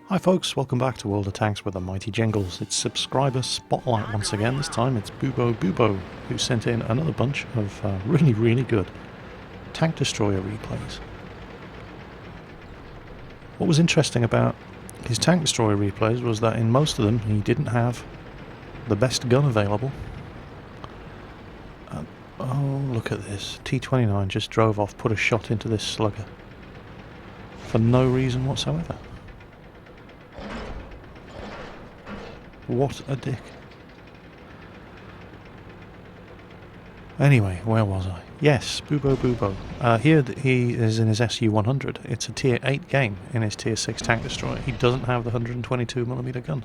Hi folks, welcome back to World of Tanks with the mighty Jingles. It's subscriber spotlight once again. This time it's Bubo who sent in another bunch of really good tank destroyer replays. What was interesting about his tank destroyer replays was that in most of them he didn't have the best gun available. Oh, look at this. T-29 just drove off, put a shot into this slugger for no reason whatsoever. What a dick. Anyway, where was I? Yes, Bubo. Here he is in his SU-100. It's a tier 8 game in his tier 6 tank destroyer. He doesn't have the 122mm gun.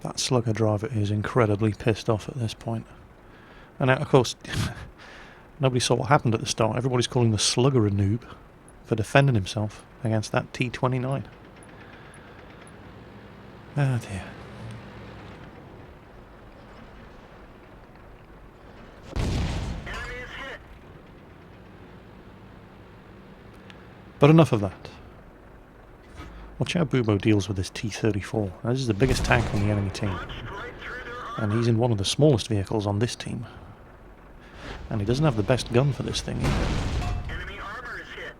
That slugger driver is incredibly pissed off at this point. And of course, nobody saw what happened at the start. Everybody's calling the slugger a noob for defending himself against that T-29. Oh dear. But enough of that. Watch how Bubo deals with this T-34. Now, this is the biggest tank on the enemy team. And he's in one of the smallest vehicles on this team. And he doesn't have the best gun for this thing either. Enemy armor is hit.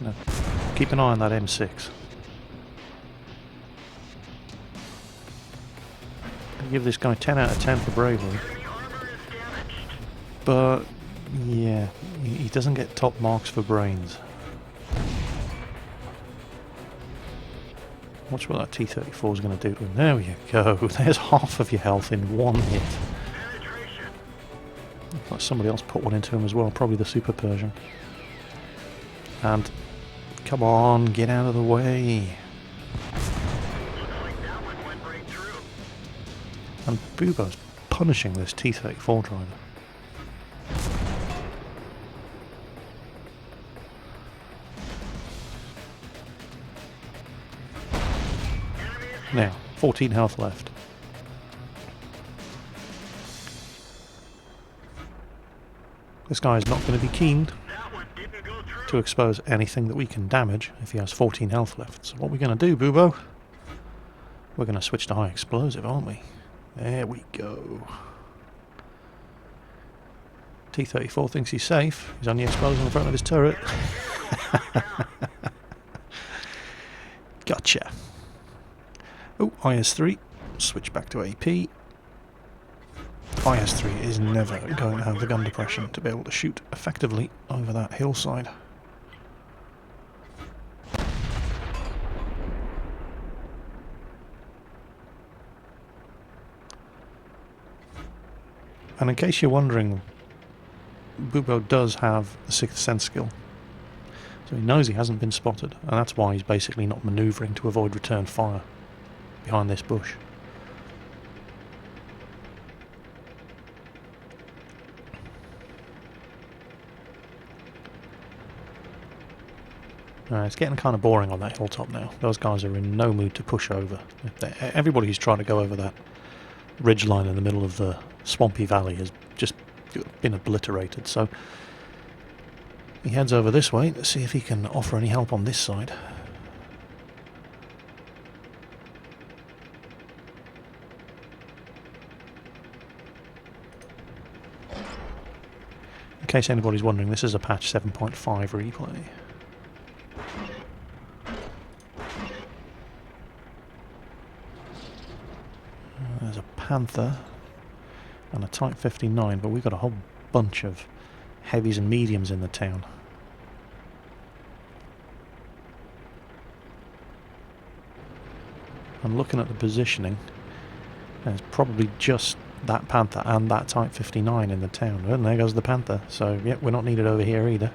No. Keep an eye on that M6. I give this guy 10 out of 10 for bravery. Enemy armor is damaged. But yeah, he doesn't get top marks for brains. Watch what that T-34 is going to do to him. There you go. There's half of your health in one hit. Penetration. Looks like somebody else put one into him as well. Probably the Super Persian. And come on, get out of the way. Looks like that one went right through. And Bubo's punishing this T-34 driver. Now, 14 health left. This guy is not going to be keen That one didn't go through. to expose anything that we can damage if he has 14 health left. So what we're going to do, Bubo? We're going to switch to high explosive, aren't we? There we go. T-34 thinks he's safe. He's only exposed on the front of his turret. Gotcha. Oh, IS-3. Switch back to AP. IS-3 is never going to have the gun depression to be able to shoot effectively over that hillside. And in case you're wondering, Bubo does have the 6th sense skill. So he knows he hasn't been spotted, and that's why he's basically not manoeuvring to avoid return fire behind this bush. It's getting kind of boring on that hilltop now. Those guys are in no mood to push over. Everybody who's trying to go over that ridge line in the middle of the swampy valley has just been obliterated. So he heads over this way to see if he can offer any help on this side. In case anybody's wondering, this is a patch 7.5 replay. There's a Panther and a Type 59, but we've got a whole bunch of heavies and mediums in the town. And looking at the positioning, there's probably just that Panther and that Type 59 in the town. And there goes the Panther. So, yeah, we're not needed over here either.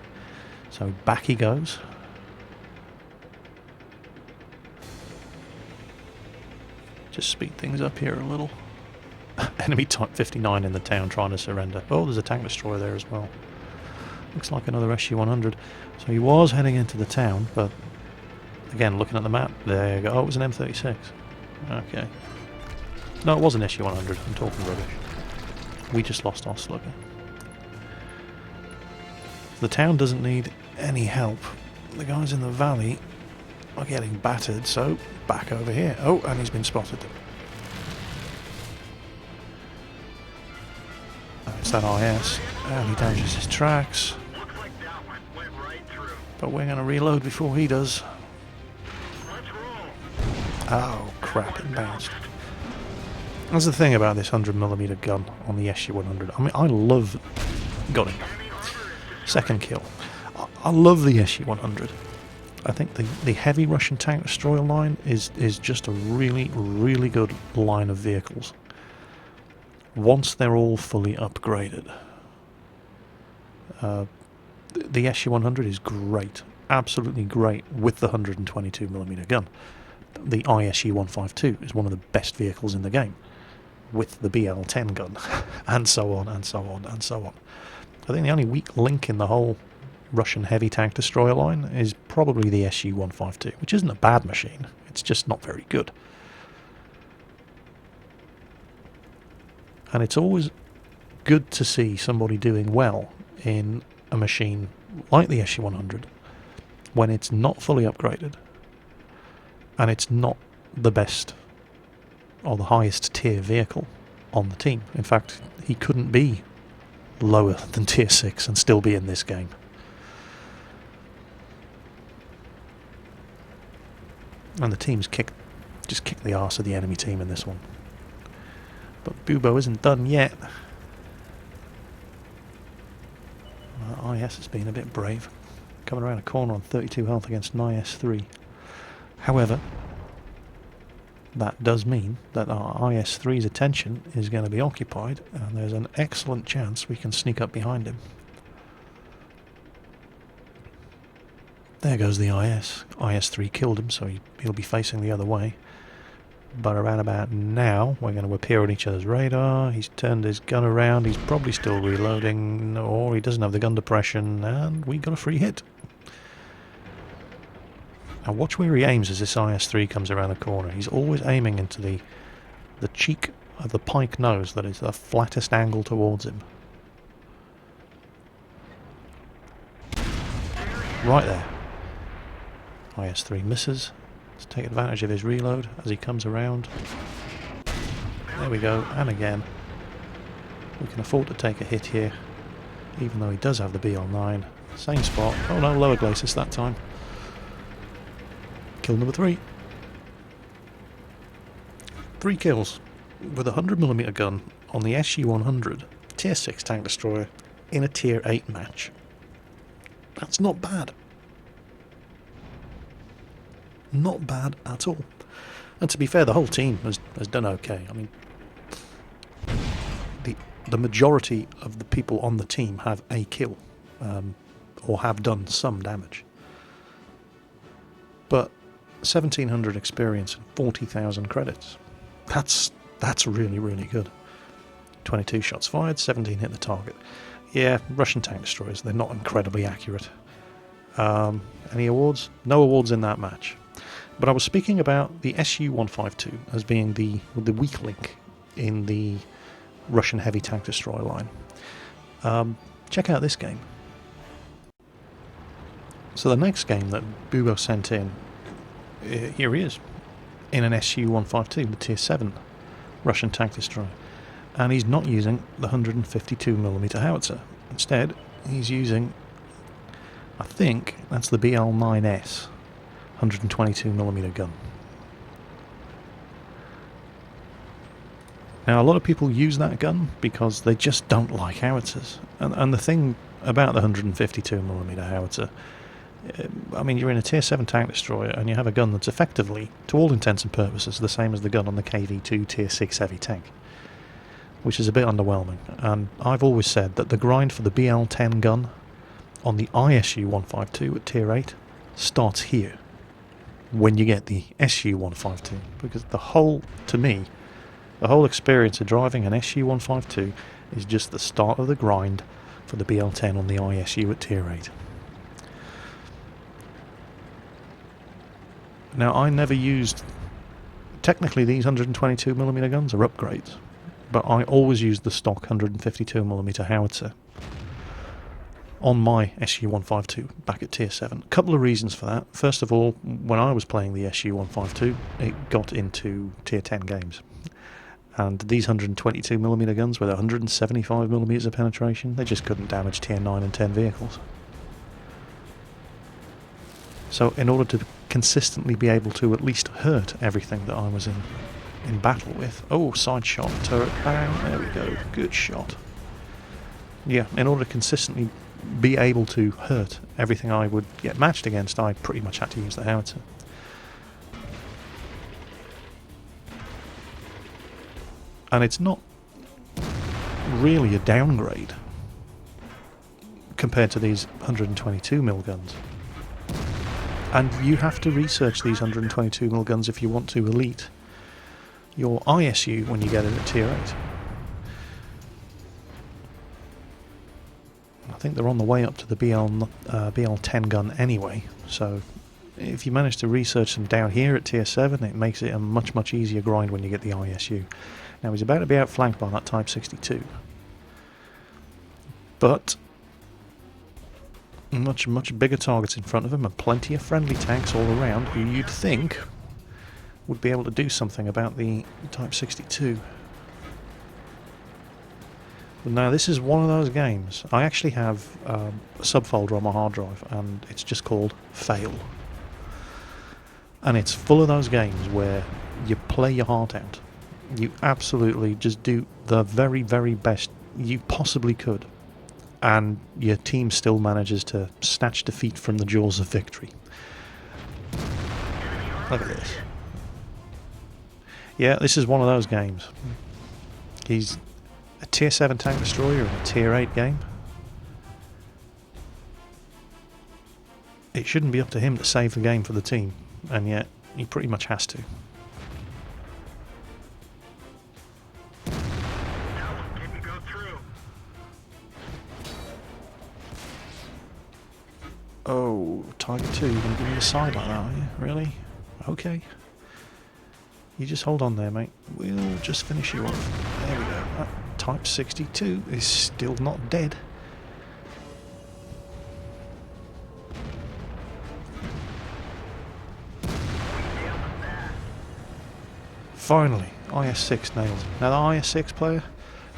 So back he goes. Just speed things up here a little. Enemy Type 59 in the town trying to surrender. Oh, there's a tank destroyer there as well. Looks like another SU-100. So he was heading into the town, but again, looking at the map, there you go. Oh, it was an M36. Okay. No, it was an SU-100. I'm talking rubbish. We just lost our slugger. The town doesn't need any help. The guys in the valley are getting battered, so back over here. Oh, and he's been spotted. It's that IS, and he damages his tracks. Looks like that one went right through. But we're going to reload before he does. Let's roll. Oh, crap, it bounced. That's the thing about this 100mm gun on the SU-100. I mean, I love... Got him. Second kill. I love the SU-100. I think the heavy Russian tank destroyer line is just a really, really good line of vehicles. Once they're all fully upgraded. The SU-100 is great. Absolutely great with the 122mm gun. The ISU-152 is one of the best vehicles in the game with the BL-10 gun, and so on, and so on, and so on. I think the only weak link in the whole Russian heavy tank destroyer line is probably the SU-152, which isn't a bad machine, it's just not very good. And it's always good to see somebody doing well in a machine like the SU-100 when it's not fully upgraded and it's not the best or the highest tier vehicle on the team. In fact, he couldn't be lower than tier 6 and still be in this game. And the team's just kicked the arse of the enemy team in this one. But Bubo isn't done yet. IS has been a bit brave, coming around a corner on 32 health against an IS-3. However, that does mean that our IS-3's attention is going to be occupied, and there's an excellent chance we can sneak up behind him. There goes the IS. IS-3 killed him, so he'll be facing the other way. But around about now, we're going to appear on each other's radar. He's turned his gun around. He's probably still reloading, or he doesn't have the gun depression, and we got a free hit. Now watch where he aims as this IS-3 comes around the corner. He's always aiming into the cheek of the pike nose that is the flattest angle towards him. Right there. IS-3 misses. Let's take advantage of his reload as he comes around. There we go, and again. We can afford to take a hit here, even though he does have the BL9. Same spot. Oh no, lower glacis that time. Kill number 3. 3 kills with a 100mm gun on the SU-100 tier 6 tank destroyer in a tier 8 match. That's not bad. Not bad at all. And to be fair, the whole team has done okay. I mean, the majority of the people on the team have a kill, or have done some damage. But 1,700 experience and 40,000 credits. That's really, really good. 22 shots fired, 17 hit the target. Yeah, Russian tank destroyers, they're not incredibly accurate. Any awards? No awards in that match. But I was speaking about the SU-152 as being the weak link in the Russian heavy tank destroyer line. Check out this game. So the next game that Bubo sent in, here he is, in an SU-152, the tier 7 Russian tank destroyer. And he's not using the 152mm howitzer. Instead, he's using, I think, that's the BL9S. 122mm gun. Now a lot of people use that gun because they just don't like howitzers, and the thing about the 152mm howitzer, I mean, you're in a tier 7 tank destroyer and you have a gun that's effectively, to all intents and purposes, the same as the gun on the KV2 tier 6 heavy tank, which is a bit underwhelming. And I've always said that the grind for the BL10 gun on the ISU-152 at tier 8 starts here, when you get the SU-152, because to me, the whole experience of driving an SU-152 is just the start of the grind for the BL10 on the ISU at tier 8. Now, I never used technically these 122mm guns are upgrades, but I always use the stock 152mm howitzer on my SU-152 back at Tier 7. A couple of reasons for that. First of all, when I was playing the SU-152, it got into Tier 10 games. And these 122mm guns with 175mm of penetration, they just couldn't damage Tier 9 and 10 vehicles. So in order to consistently be able to at least hurt everything that I was in battle with... Oh, side shot, turret, bang, there we go, good shot. Yeah, in order to consistently be able to hurt everything I would get matched against, I pretty much had to use the howitzer. And it's not really a downgrade compared to these 122mm guns. And you have to research these 122mm guns if you want to elite your ISU when you get it at Tier 8. I think they're on the way up to the BL10 gun anyway, so if you manage to research them down here at Tier 7, it makes it a much easier grind when you get the ISU. Now he's about to be outflanked by that Type 62, but much bigger targets in front of him and plenty of friendly tanks all around who you'd think would be able to do something about the Type 62. Now this is one of those games. I actually have a subfolder on my hard drive and it's just called Fail. And it's full of those games where you play your heart out. You absolutely just do the very best you possibly could. And your team still manages to snatch defeat from the jaws of victory. Look at this. Yeah, this is one of those games. He's a Tier 7 tank destroyer in a Tier 8 game. It shouldn't be up to him to save the game for the team, and yet he pretty much has to. Didn't go through. Oh, Tiger 2, you're going to give me a side like that, are you? Really? Okay. You just hold on there, mate. We'll just finish you off. There we go. That Type 62 is still not dead. Finally, IS-6 nails him. Now the IS-6 player,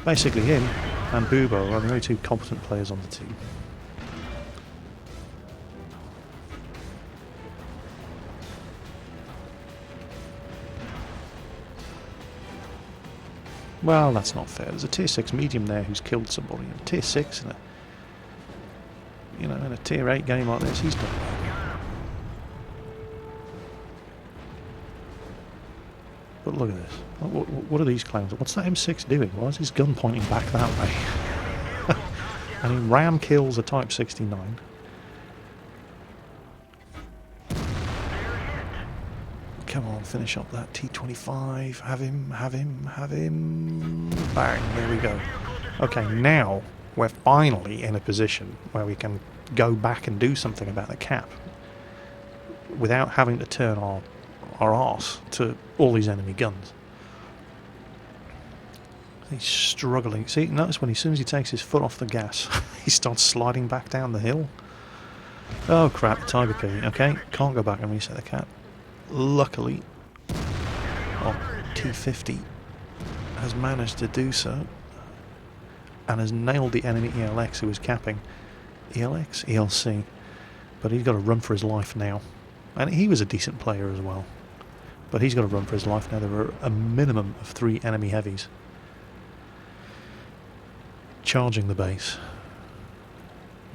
basically him and Bubo are the only two competent players on the team. Well, that's not fair. There's a Tier 6 medium there who's killed somebody. A Tier 6 in a Tier 8 game like this, he's done well. But look at this. What are these clowns? What's that M6 doing? Why is his gun pointing back that way? And he ram kills a Type 69. Come on, finish up that T25. Have him. Bang, there we go. Okay, now we're finally in a position where we can go back and do something about the cap without having to turn our arse to all these enemy guns. He's struggling. See, notice when as soon as he takes his foot off the gas, he starts sliding back down the hill. Oh crap, Tiger key. Okay, can't go back and reset the cap. Luckily, T50 has managed to do so and has nailed the enemy ELX who was capping. ELX? ELC. But he's got to run for his life now. And he was a decent player as well. But he's got to run for his life now. There are a minimum of 3 enemy heavies charging the base.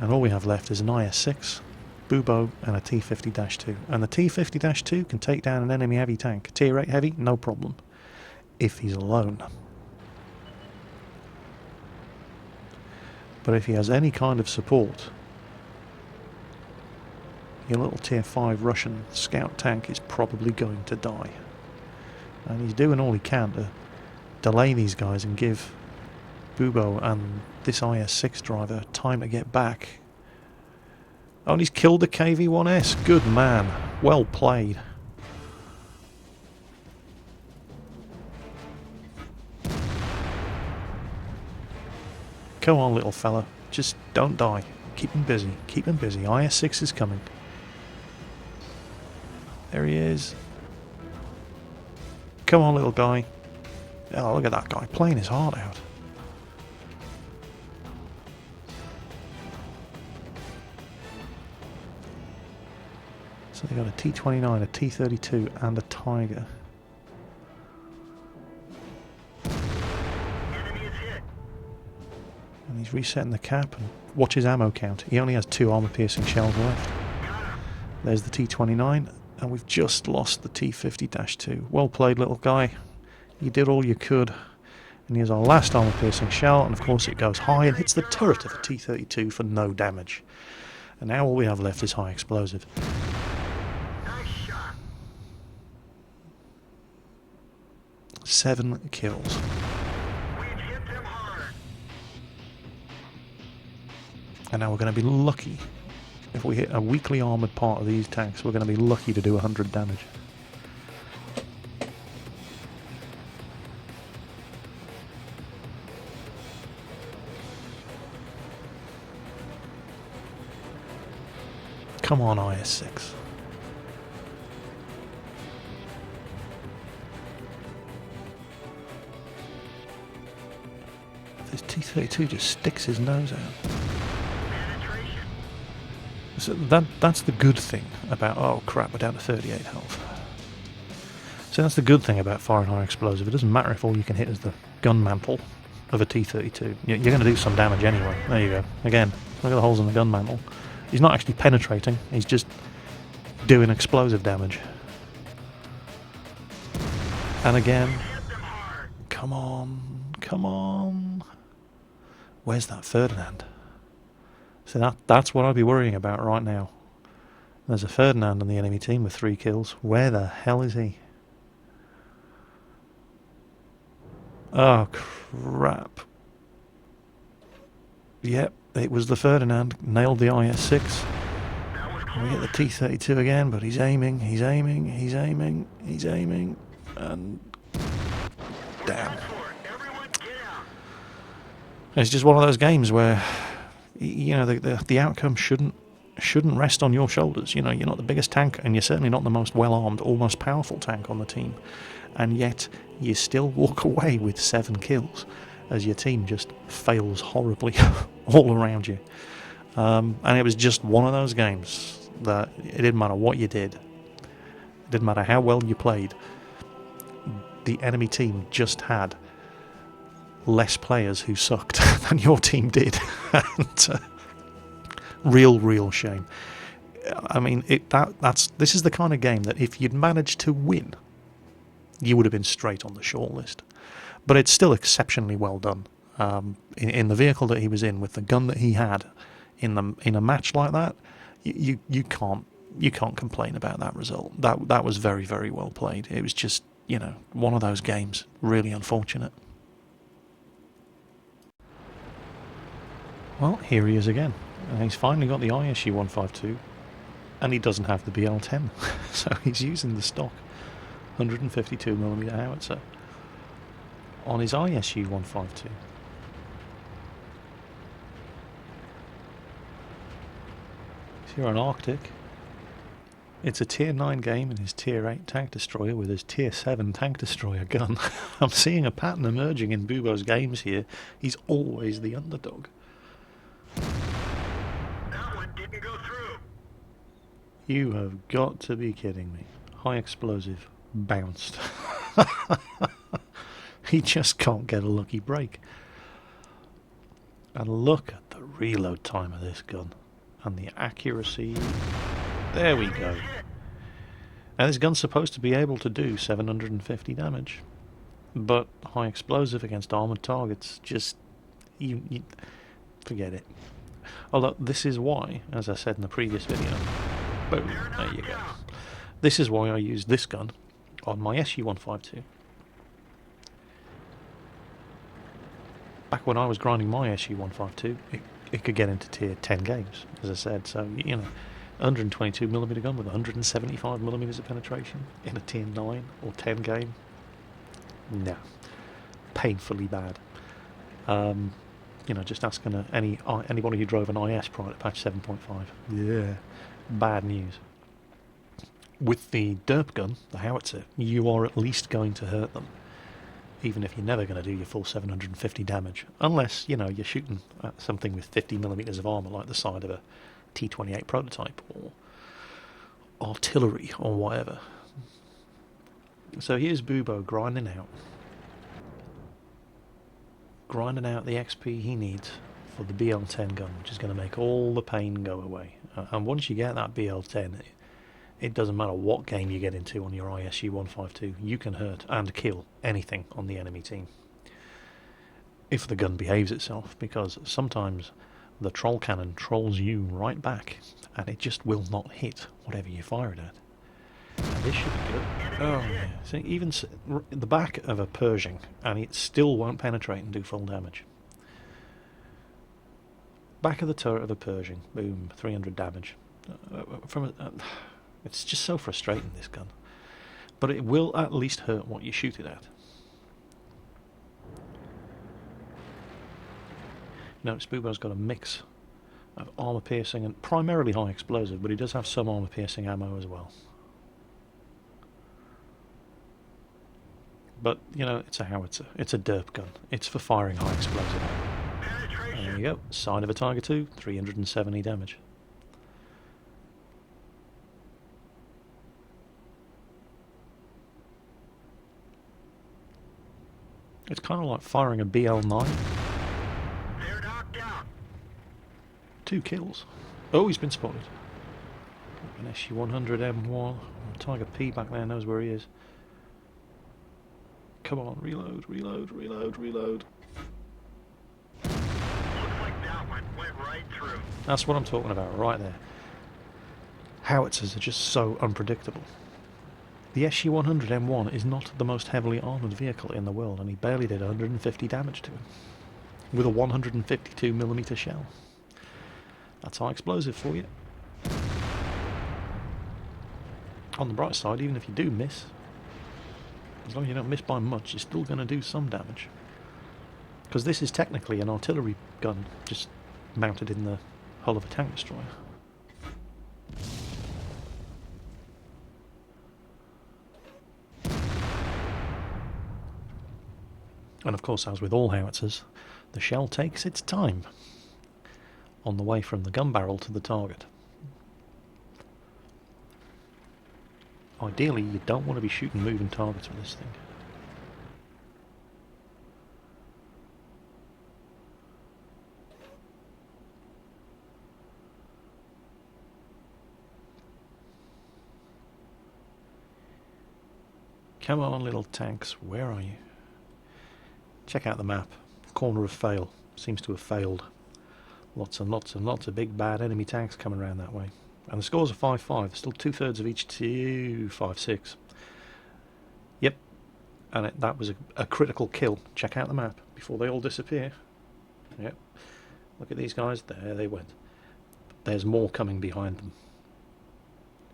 And all we have left is an IS-6, Bubo and a T50-2. And the T50-2 can take down an enemy heavy tank. Tier 8 heavy, no problem. If he's alone. But if he has any kind of support, your little Tier 5 Russian scout tank is probably going to die. And he's doing all he can to delay these guys and give Bubo and this IS-6 driver time to get back. Oh, and he's killed the KV-1S. Good man. Well played. Come on, little fella. Just don't die. Keep him busy. Keep him busy. IS-6 is coming. There he is. Come on, little guy. Oh, look at that guy playing his heart out. So they got a T-29, a T-32 and a Tiger. And he's resetting the cap and watch his ammo count. He only has 2 armor-piercing shells left. There's the T-29 and we've just lost the T-50-2. Well played, little guy. You did all you could. And here's our last armor-piercing shell, and of course it goes high and hits the turret of a T-32 for no damage. And now all we have left is high explosive. Nice shot. 7 kills. We've hit them hard. And now we're going to be lucky. If we hit a weakly armoured part of these tanks, we're going to be lucky to do 100 damage. Come on, IS-6. This T-32 just sticks his nose out. So that's the good thing about... Oh crap, we're down to 38 health. So that's the good thing about firing high explosive. It doesn't matter if all you can hit is the gun mantle of a T-32. You're going to do some damage anyway. There you go. Again, look at the holes in the gun mantle. He's not actually penetrating, he's just doing explosive damage. And again, come on, come on. Where's that Ferdinand? So that's what I'd be worrying about right now. There's a Ferdinand on the enemy team with 3 kills. Where the hell is he? Oh crap. Yep. It was the Ferdinand, nailed the IS-6. We get the T-32 again, but he's aiming, he's aiming, he's aiming, he's aiming, and damn. It's just one of those games where, you know, the outcome shouldn't rest on your shoulders. You know, you're not the biggest tank, and you're certainly not the most well-armed or most powerful tank on the team, and yet you still walk away with 7 kills. As your team just fails horribly all around you. And it was just one of those games that it didn't matter what you did. It didn't matter how well you played. The enemy team just had less players who sucked than your team did. And, real shame. I mean, this is the kind of game that if you'd managed to win, you would have been straight on the shortlist. But it's still exceptionally well done. In the vehicle that he was in, with the gun that he had, in a match like that, you can't complain about that result. That was very, very well played. It was just, you know, one of those games. Really unfortunate. Well, here he is again. He's finally got the ISU-152, and he doesn't have the BL-10, so he's using the stock 152mm howitzer on his ISU-152. He's here on Arctic. It's a tier 9 game in his tier 8 tank destroyer with his tier 7 tank destroyer gun. I'm seeing a pattern emerging in Bubo's games here. He's always the underdog. That one didn't go through. You have got to be kidding me. High explosive. Bounced. He just can't get a lucky break. And look at the reload time of this gun. And the accuracy. There we go. Now this gun's supposed to be able to do 750 damage. But high explosive against armoured targets, just... You forget it. Although this is why, as I said in the previous video... Boom, there you go. This is why I used this gun on my SU-152. Back when I was grinding my SU-152, it could get into tier 10 games, as I said. So, you know, 122mm gun with 175mm of penetration in a tier 9 or 10 game. No. Painfully bad. You know, just asking anybody who drove an IS prior to patch 7.5. Yeah, bad news. With the derp gun, the howitzer, you are at least going to hurt them, even if you're never going to do your full 750 damage, unless, you know, you're shooting at something with 50mm of armour, like the side of a T-28 prototype, or artillery, or whatever. So here's Bubo grinding out the XP he needs for the BL10 gun, which is going to make all the pain go away. And once you get that BL10, it doesn't matter what game you get into on your ISU 152, you can hurt and kill anything on the enemy team. If the gun behaves itself, because sometimes the troll cannon trolls you right back, and it just will not hit whatever you fire it at. And this should be good. Oh yeah, so even the back of a Pershing, and it still won't penetrate and do full damage. Back of the turret of a Pershing, boom, 300 damage. It's just so frustrating, this gun. But it will at least hurt what you shoot it at. Notice Bubo's got a mix of armour piercing and primarily high explosive, but he does have some armour piercing ammo as well. But, you know, it's a howitzer. It's a derp gun. It's for firing high explosive ammo. There you go. Side of a Tiger 2, 370 damage. It's kind of like firing a BL9. They're knocked out. 2 kills. Oh, he's been spotted. An SU-100M1. Tiger P back there knows where he is. Come on, reload, reload, reload, reload. Looks like that one went right through. That's what I'm talking about right there. Howitzers are just so unpredictable. The SU-100M1 is not the most heavily armoured vehicle in the world, and he barely did 150 damage to him. With a 152mm shell. That's high explosive for you. On the bright side, even if you do miss, as long as you don't miss by much, you're still going to do some damage. Because this is technically an artillery gun, just mounted in the hull of a tank destroyer. And of course, as with all howitzers, the shell takes its time on the way from the gun barrel to the target. Ideally, you don't want to be shooting moving targets with this thing. Come on, little tanks, where are you? Check out the map. Corner of fail. Seems to have failed. Lots and lots and lots of big bad enemy tanks coming around that way. And the scores are 5-5. There's still 2/3 of each team. 5-6. Yep. And that was a critical kill. Check out the map before they all disappear. Yep. Look at these guys. There they went. There's more coming behind them.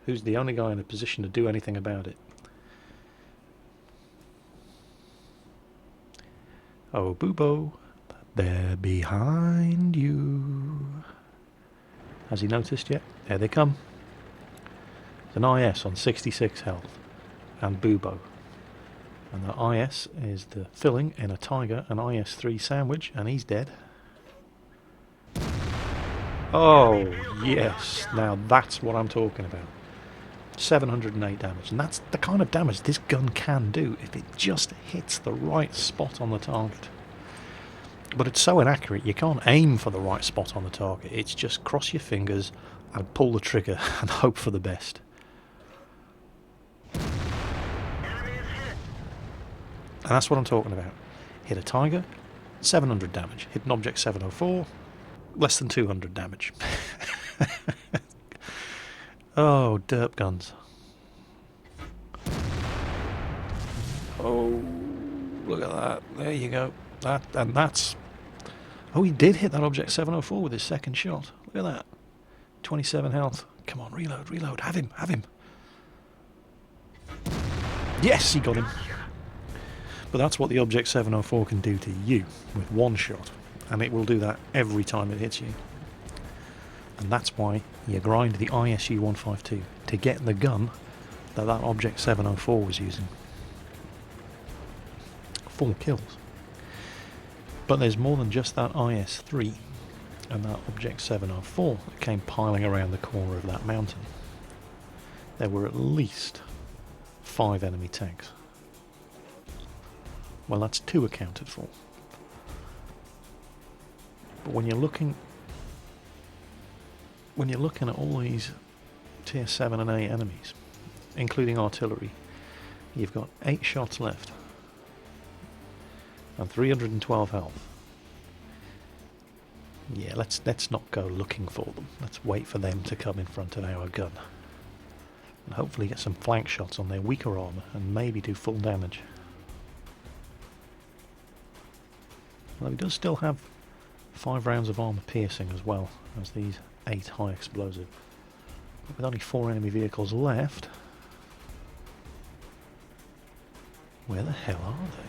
Who's the only guy in a position to do anything about it? Oh, Bubo, they're behind you. Has he noticed yet? There they come. It's an IS on 66 health, and Bubo. And the IS is the filling in a Tiger, an IS-3 sandwich, and he's dead. Oh, yes. Now that's what I'm talking about. 708 damage, and that's the kind of damage this gun can do if it just hits the right spot on the target. But it's so inaccurate, you can't aim for the right spot on the target. It's just cross your fingers and pull the trigger and hope for the best. Enemy is hit. And that's what I'm talking about. Hit a Tiger, 700 damage. Hit an Object 704, less than 200 damage. Oh, derp guns. Oh, look at that. There you go. That's... Oh, he did hit that Object 704 with his second shot. Look at that. 27 health. Come on, reload, reload. Have him, have him. Yes, he got him. But that's what the Object 704 can do to you with one shot. and it will do that every time it hits you. And that's why you grind the ISU 152 to get the gun that Object 704 was using. 4 kills. But there's more than just that IS-3 and that Object 704 that came piling around the corner of that mountain. There were at least 5 enemy tanks. Well, that's 2 accounted for. But when you're looking at all these tier 7 and 8 enemies, including artillery, you've got 8 shots left and 312 health. Yeah, let's not go looking for them. Let's wait for them to come in front of our gun and hopefully get some flank shots on their weaker armor and maybe do full damage. Although he does still have 5 rounds of armor piercing as well as these 8 high explosive. But with only 4 enemy vehicles left, where the hell are they?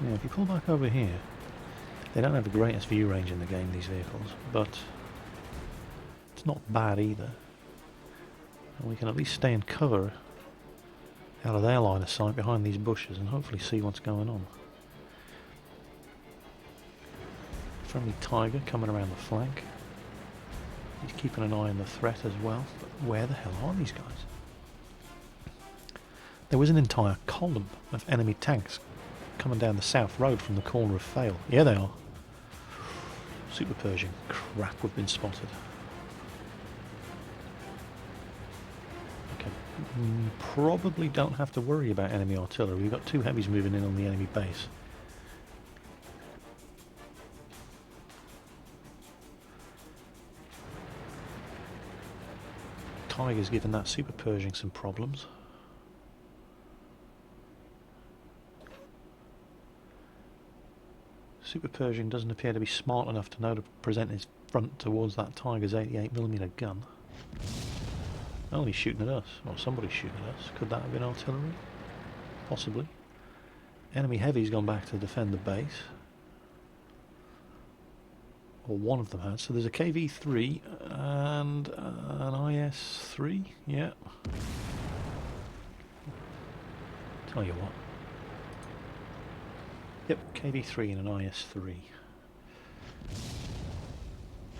Yeah, if you pull back over here, they don't have the greatest view range in the game, these vehicles, but it's not bad either. And we can at least stay in cover out of their line of sight behind these bushes and hopefully see what's going on. Friendly Tiger coming around the flank. He's keeping an eye on the threat as well, but where the hell are these guys? There was an entire column of enemy tanks coming down the south road from the corner of Fail. Yeah, they are. Super Pershing. Crap, we've been spotted. Okay. Probably don't have to worry about enemy artillery. We've got 2 heavies moving in on the enemy base. Tiger's given that Super Pershing some problems. Super Pershing doesn't appear to be smart enough to know to present his front towards that Tiger's 88mm gun. Oh, he's shooting at us. Or somebody's shooting at us. Could that have been artillery? Possibly. Enemy heavy's gone back to defend the base. Or one of them has. So there's a KV-3 and an IS-3. Yeah. Tell you what. Yep, KV-3 and an IS-3.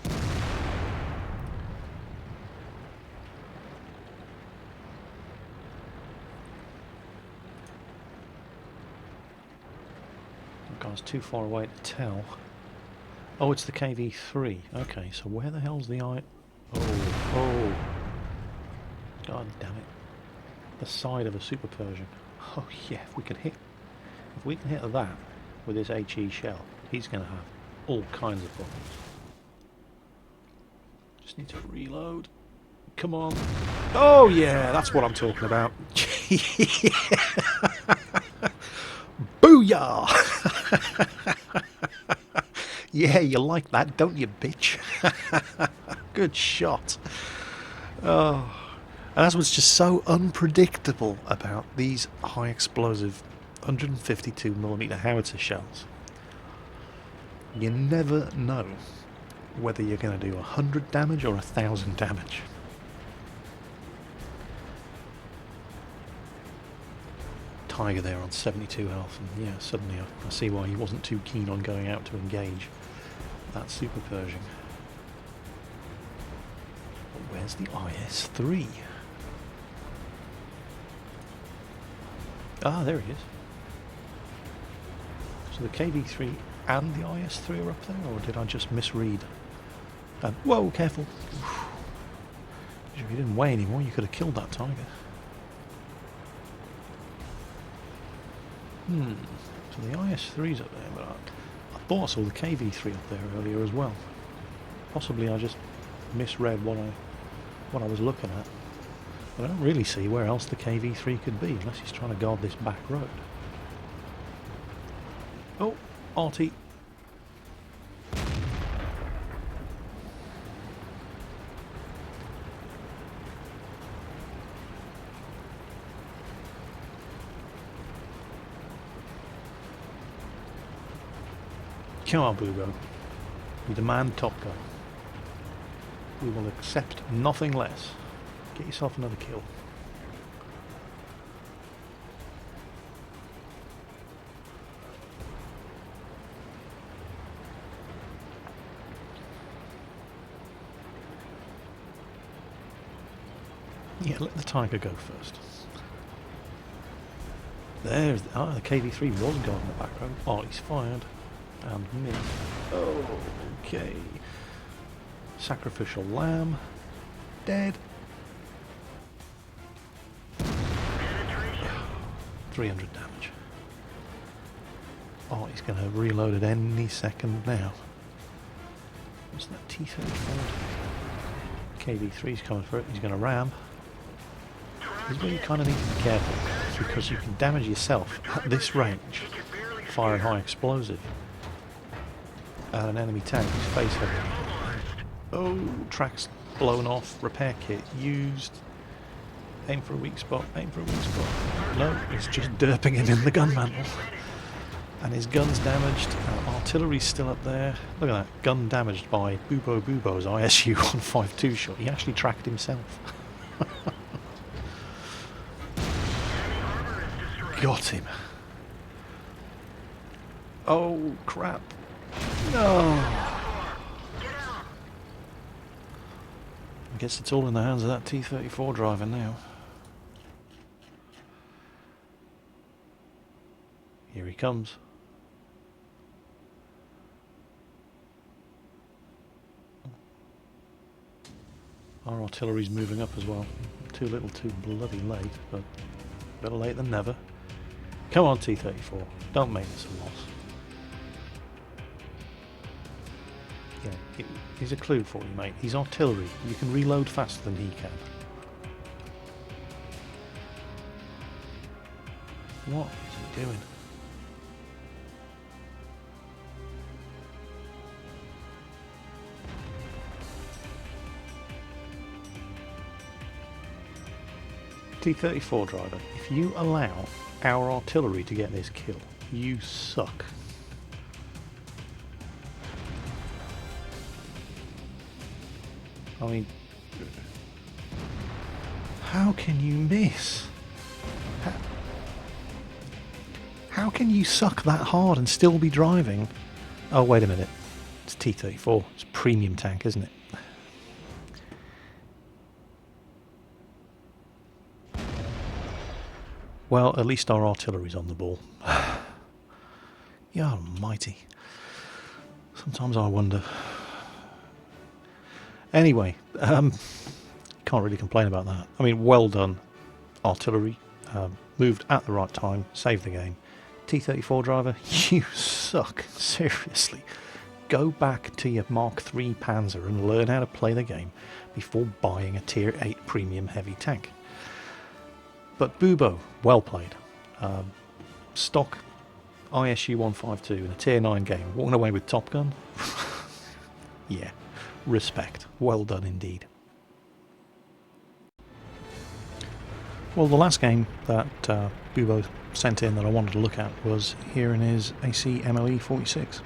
The guy's too far away to tell. Oh, it's the KV-3. Okay, so where the hell's the I... Oh. God damn it. The side of a Super Pershing. Oh yeah, if we can hit that with this HE shell, he's going to have all kinds of problems. Just need to reload. Come on. Oh yeah, that's what I'm talking about. Booyah! Yeah, you like that, don't you, bitch? Good shot. Oh, and that's what's just so unpredictable about these high explosive 152mm howitzer shells. You never know whether you're going to do 100 damage or 1,000 damage. Tiger there on 72 health, and yeah, suddenly I see why he wasn't too keen on going out to engage that Super Pershing. But where's the IS-3? Ah, there he is. So the KV-3 and the IS-3 are up there, or did I just misread? Whoa, careful. If you didn't weigh anymore, you could have killed that Tiger. So the IS-3's up there, but I thought I saw the KV-3 up there earlier as well. Possibly I just misread what I was looking at. But I don't really see where else the KV-3 could be, unless he's trying to guard this back road. Oh, RT. Come on, Bubo. We demand Top Gun. We will accept nothing less. Get yourself another kill. Yeah, let the Tiger go first. There's the KV3 was gone in the background. Oh, he's fired. And me. Okay. Sacrificial lamb. Dead. 300 damage. Oh, he's going to reload at any second now. What's that T-34? KV3's coming for it. He's going to ram. This is where you kind of need to be careful, because you can damage yourself at this range, firing high explosive at an enemy tank who's face heavy. Oh, tracks blown off, repair kit used. Aim for a weak spot, aim for a weak spot. No, it's just derping him in the gun mantle. And his gun's damaged, artillery's still up there. Look at that, gun damaged by Bubo's ISU 152 shot. He actually tracked himself. Got him. Oh, crap. No. I guess it's all in the hands of that T-34 driver now. Here he comes. Our artillery's moving up as well. Too little, too bloody late, but better late than never. Come on, T-34. Don't make this a loss. Yeah, here's a clue for you, mate. He's artillery. You can reload faster than he can. What is he doing? T-34 driver, if you allow our artillery to get this kill, you suck. I mean, how can you miss? How can you suck that hard and still be driving? Oh, wait a minute. It's T-34. It's a premium tank, isn't it? Well, at least our artillery's on the ball. Yeah, almighty. Sometimes I wonder. Anyway, can't really complain about that. I mean, well done, artillery. Moved at the right time, saved the game. T-34 driver, you suck. Seriously. Go back to your Mark III Panzer and learn how to play the game before buying a Tier 8 premium heavy tank. But Bubo, well played. Stock ISU 152 in a Tier 9 game, walking away with Top Gun. Yeah, respect. Well done indeed. Well, the last game that Bubo sent in that I wanted to look at was here in his AC MOE 46.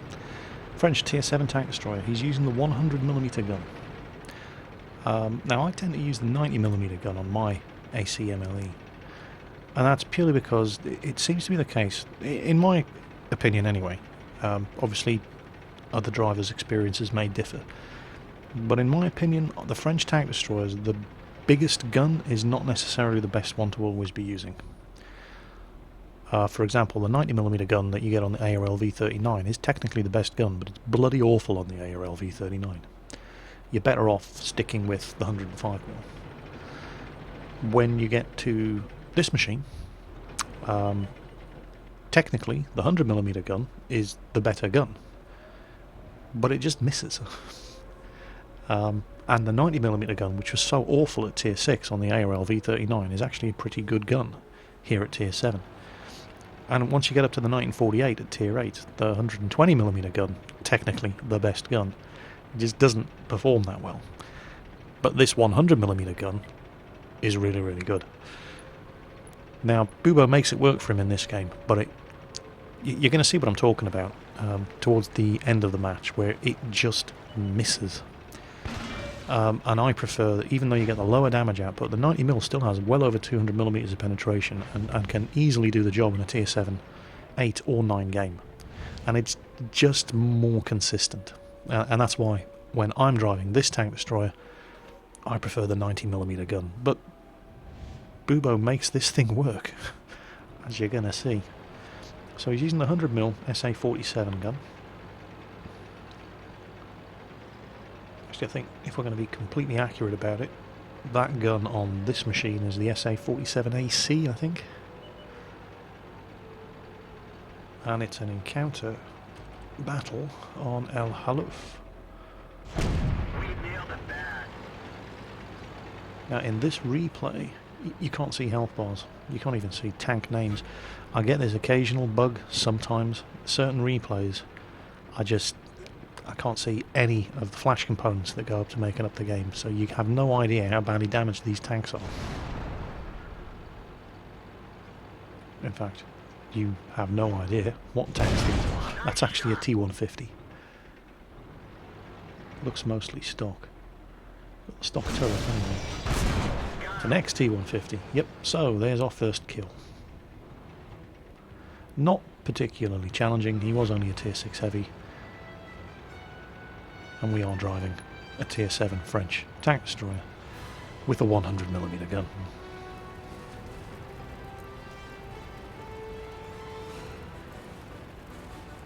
French Tier 7 tank destroyer. He's using the 100mm gun. Now, I tend to use the 90mm gun on my AC MLE. And that's purely because it seems to be the case, in my opinion anyway. Obviously, other drivers' experiences may differ. But in my opinion, the French tank destroyers, the biggest gun is not necessarily the best one to always be using. For example, the 90mm gun that you get on the ARL V39 is technically the best gun, but it's bloody awful on the ARL V39. You're better off sticking with the 105mm. When you get to this machine, technically the 100mm gun is the better gun, but it just misses. And the 90mm gun, which was so awful at Tier 6 on the ARL V39, is actually a pretty good gun here at Tier 7. And once you get up to the 1948 at Tier 8, the 120mm gun, technically the best gun, just doesn't perform that well. But this 100mm gun is really, really good. Now, Bubo makes it work for him in this game, but You're going to see what I'm talking about towards the end of the match, where it just misses. And I prefer that, even though you get the lower damage output, the 90mm still has well over 200mm of penetration and can easily do the job in a tier 7, 8 or 9 game. And it's just more consistent. And that's why, when I'm driving this tank destroyer, I prefer the 90mm gun. But Bubo makes this thing work, as you're going to see. So he's using the 100mm SA-47 gun. Actually, I think if we're going to be completely accurate about it, that gun on this machine is the SA-47AC, I think. And it's an encounter battle on El Haluf. Now, in this replay, you can't see health bars. You can't even see tank names. I get this occasional bug sometimes. Certain replays, I can't see any of the flash components that go up to making up the game, so you have no idea how badly damaged these tanks are. In fact, you have no idea what tanks these are. That's actually a T-150. Looks mostly stock. Stock turret anyway. The next T-150. Yep, so there's our first kill. Not particularly challenging, he was only a tier 6 heavy. And we are driving a tier 7 French tank destroyer with a 100mm gun.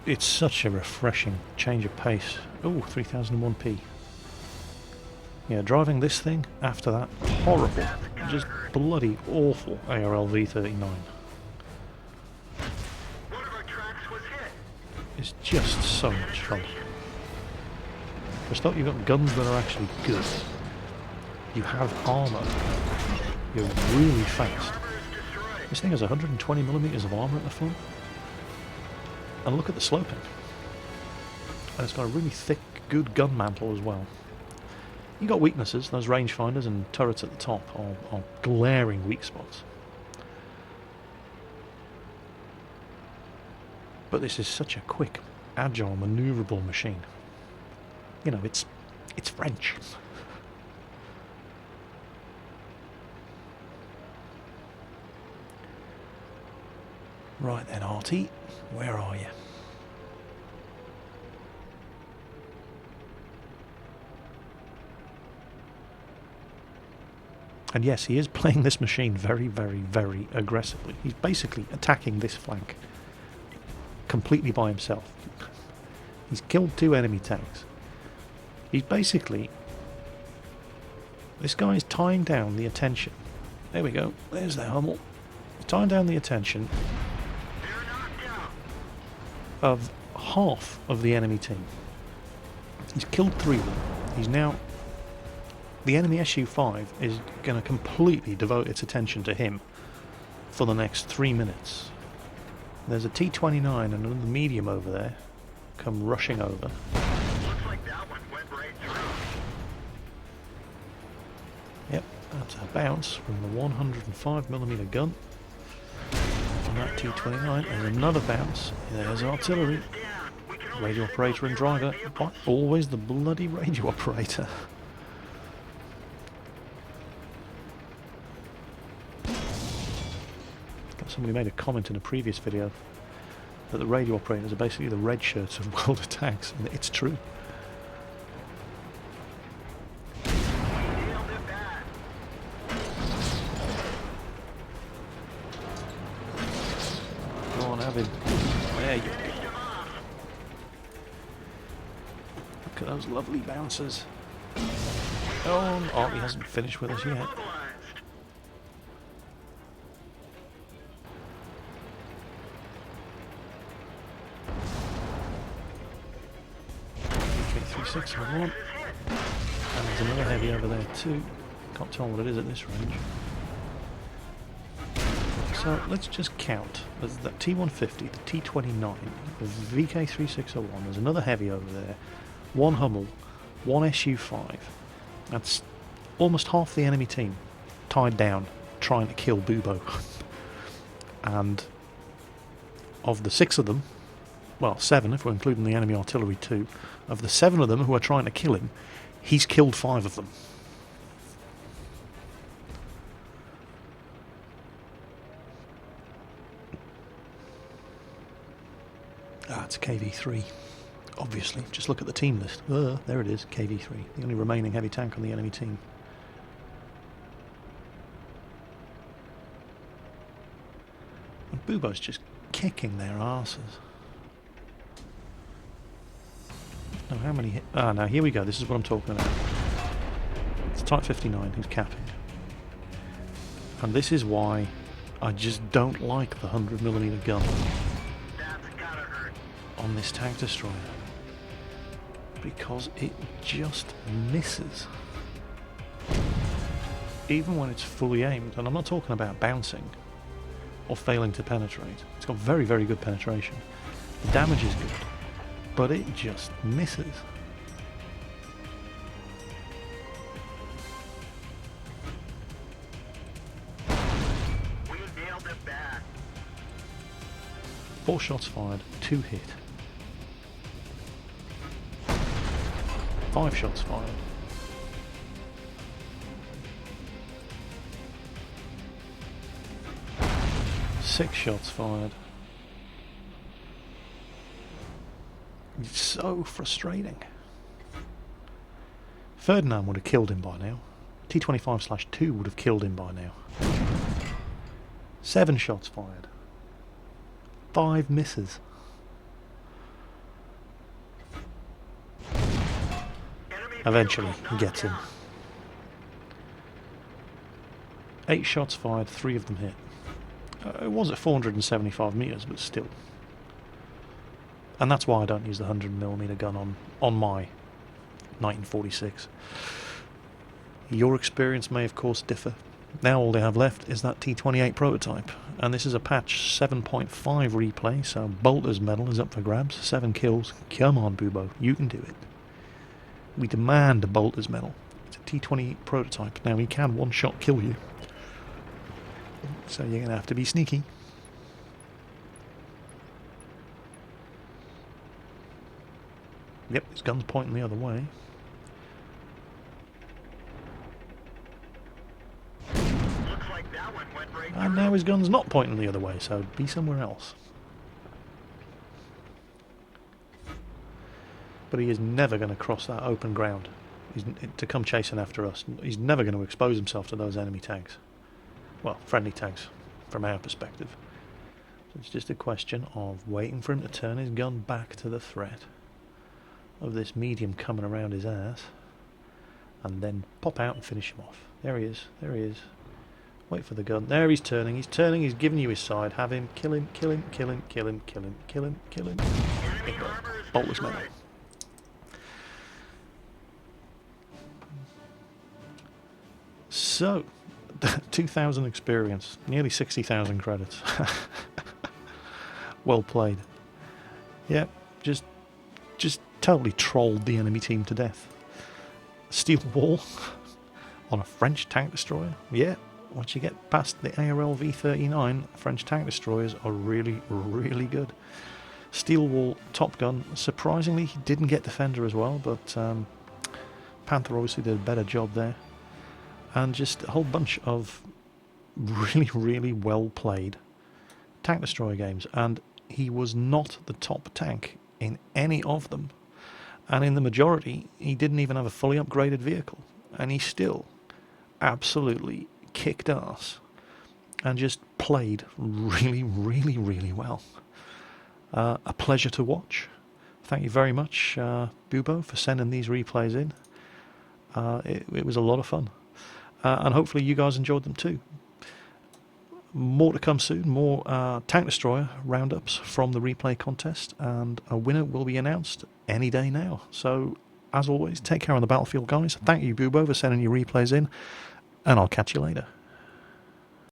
It's such a refreshing change of pace. Oh, 3001p. Yeah, driving this thing after that horrible, just bloody awful ARL V39 is just so much fun. First up, you've got guns that are actually good. You have armour. You're really fast. This thing has 120mm of armour at the front. And look at the sloping. And it's got a really thick, good gun mantle as well. You've got weaknesses. Those rangefinders and turrets at the top are glaring weak spots. But this is such a quick, agile, manoeuvrable machine. You know, it's French. Right then, Artie, where are you? And yes, he is playing this machine very, very, very aggressively. He's basically attacking this flank completely by himself. He's killed 2 enemy tanks. He's basically... This guy is tying down the attention. There we go. There's the Hummel. Tying down the attention of half of the enemy team. He's killed 3 of them. He's now... The enemy SU-5 is going to completely devote its attention to him for the next 3 minutes. There's a T-29 and another medium over there come rushing over. Looks like that one went right through. Yep, that's a bounce from the 105mm gun from that T-29, and another bounce. There's artillery. Radio operator and driver. Why always the bloody radio operator? Somebody made a comment in a previous video that the radio operators are basically the red shirts of World of Tanks, and it's true. Go on, have him. There you go. Look at those lovely bouncers. Oh, Artie hasn't finished with us yet. Six on one. And there's another heavy over there too. Can't tell what it is at this range. So let's just count. There's that T-150, the T-29, the VK-3601, there's another heavy over there, 1 Hummel, 1 SU-5. That's almost half the enemy team tied down trying to kill Bubo. And of the 6 of them, well, 7 if we're including the enemy artillery too, of the 7 of them who are trying to kill him, he's killed 5 of them. Ah, it's KV3. Obviously, just look at the team list. There it is, KV3, the only remaining heavy tank on the enemy team. And Bubo's just kicking their asses. Now, how many hit? Ah, now here we go. This is what I'm talking about. It's Type 59 who's capping. And this is why I just don't like the 100mm gun on this tank destroyer. Because it just misses. Even when it's fully aimed, and I'm not talking about bouncing or failing to penetrate. It's got very, very good penetration. The damage is good, but it just misses. We nailed it back. 4 shots fired, 2 hit. 5 shots fired. 6 shots fired. It's so frustrating. Ferdinand would have killed him by now. T25/2 would have killed him by now. 7 shots fired. 5 misses. Eventually, he gets him. 8 shots fired, 3 of them hit. It was at 475 metres, but still. And that's why I don't use the 100mm gun on my 1946. Your experience may of course differ. Now all they have left is that T28 prototype, and this is a patch 7.5 replay, so Bolter's medal is up for grabs. 7 kills. Come on, Bubo, you can do it. We demand a Bolter's medal. It's a T28 prototype. Now he can one-shot kill you, so you're going to have to be sneaky. Yep, his gun's pointing the other way. Looks like that one went right And now his gun's not pointing the other way, so be somewhere else. But he is never going to cross that open ground to come chasing after us. He's never going to expose himself to those enemy tanks. Well, friendly tanks, from our perspective. So it's just a question of waiting for him to turn his gun back to the threat of this medium coming around his ass, and then pop out and finish him off. There he is, there he is. Wait for the gun. There he's turning, he's giving you his side. Have him, kill him, kill him, kill him, kill him, kill him, kill him, kill him. Boltless medal. So, 2,000 experience, nearly 60,000 credits. Well played. Yeah, just totally trolled the enemy team to death. Steel wall on a French tank destroyer. Yeah, once you get past the ARL V39, French tank destroyers are really, really good. Steel wall Top Gun. Surprisingly, he didn't get Defender as well, but Panther obviously did a better job there. And just a whole bunch of really, really well played tank destroyer games. And he was not the top tank in any of them. And in the majority, he didn't even have a fully upgraded vehicle. And he still absolutely kicked ass and just played really, really, really well. A pleasure to watch. Thank you very much, Bubo, for sending these replays in. It was a lot of fun. And hopefully you guys enjoyed them too. More to come soon, more tank destroyer roundups from the replay contest, and a winner will be announced any day now. So, as always, take care on the battlefield, guys. Thank you, Bubo, for sending your replays in, and I'll catch you later.